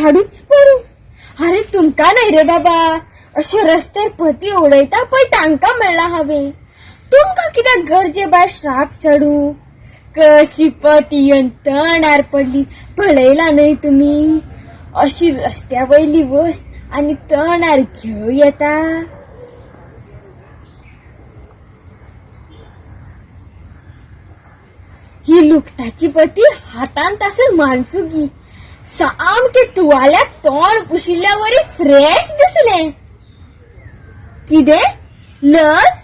झाडूच पडू. अरे तुमका नाही रे बाबा, अशे रस्त्यार पती उडयता पळय तांकां मेळना हांवें. तुमकां कित्याक गरजे भायर श्राप चडू. कशी पती येवन तणार पडली पळयला न्हय तुमी. अशी रस्त्या वयली वस्त आनी तणार घेव येता. ही लुकटाची पती हातान तासून माणसुगी सामके तुवाल्याक तोंड पुशिल्ल्या वरी फ्रेश दिसले. किदे लस?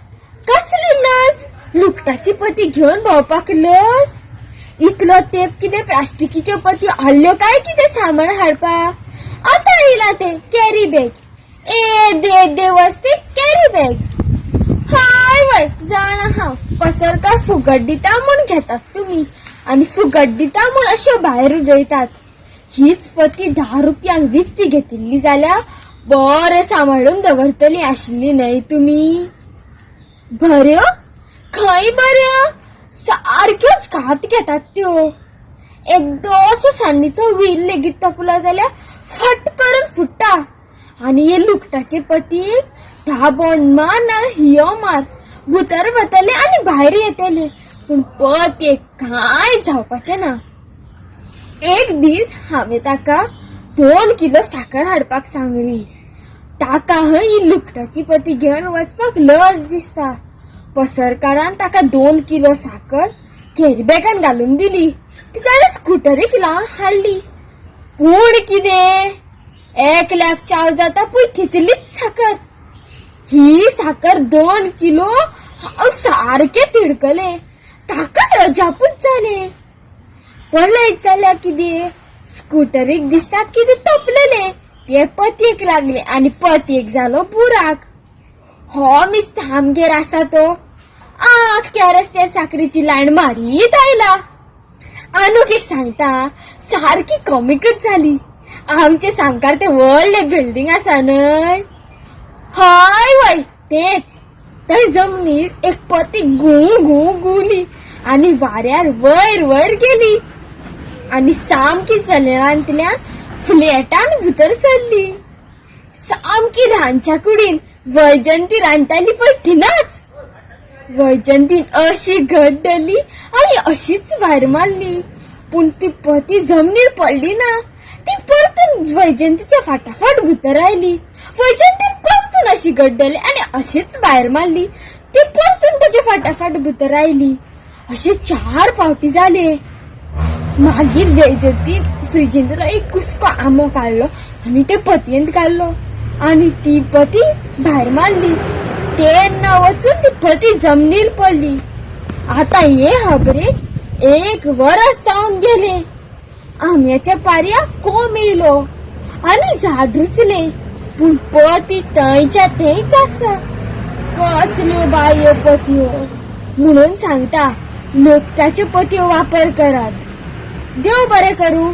कसली लस? लुकटाची पती घेवन भोंवपाक लस? इतलो तेप किदे प्लास्टिकीच्यो पती हाडल्यो काय किदे सामान हाडपाक? आतां येयला ते कॅरी बॅग. दे वस्ती कॅरी बॅग. हाय वय जाणा हांव, पसरकार फुगट दिता म्हूण घेतात तुमी आनी फुगट दिता म्हूण अश्यो भायर उडयतात. हीच पती 10 रुपयांक विकती घेतिल्ली जाल्यार बरें सांबाळून दवरतली आशिल्ली न्हय तुमी. बऱ्यो? खंय बऱ्यो? सारक्योच घात घेतात त्यो. एकदोसो सान्नीचो व्हील लेगीत तपलो जाल्यार फट करून फुट्टा. आनी हे लुकटाचे पतीक धाबोन मार ना हियो मार, भितर वतले आनी भायर येतले, पूण पतीक कांय जावपाचें ना. एक दीस हांवें ताका 2 किलो साकर हाडपाक सांगली. ताका ही लुकटाची पती घेवन वचपाक लज दिसता. पसरकारान ताका 2 किलो साकर कॅरी बॅगान घालून दिली. ती ताणें स्कुटरीक लावन हाडली. पूण किदें, एकल्याक चाव जाता पळय तितलीच साकर. ही साकर 2 किलो हांव सारके तिडकले. ताका अजापूच जाले. पळयत जाल्यार किदें, स्कुटरीक दिसता किदें तपलेले. ते पतीक लागले आनी पतीक जालो बुराक. हो मिस्त आमगेर आसा तो आख्या रस्त्यार साकरीची लायन मारीत आयला. आनूक एक सांगता, सारकी कॉमिकच जाली. आमचे सांगकार ते व्हडले बिल्डींग आसा न्हय, हय वय तेच. थंय जमनीर एक पती घू गुली आनी वाऱ्यार वयर वयर गेली आनी सामकी जनेलांतल्यान फ्लॅटान भितर सरली. सामकी रांदच्या कुडीन वैजंती रांदताली पळय थिनाच. वैजंतीन अशी घट धरली आनी अशीच भायर मारली. पूण ती पती जमनीर पडली ना. ती परतून वैजंतीच्या फाटाफाट भितर आयली. वैजंतीन परतून अशी घट धरली आनी अशीच भायर मारली. ती परतून ताच्या फाटाफाट भितर आयली. अशे 4 फावटी जाले. मागीर वैजंतीन फ्रिजींतलो एक कुस्को आंबो काडलो आनी ते पतयेंत घाल्लो आनी ती पती भायर मारली. तेन्ना वचून ती पती जमनीर पडली. आतां हे खबरेक 1 वरस जावन गेले. आंब्याच्या पारया कोंब येयलो आनी झाड रुचले, पूण पती थंयच्या थंयच आसा. कसल्यो बायो पतयो. म्हणून सांगता, लुकटाच्यो पतयो वापर करात. देव बरें करूं.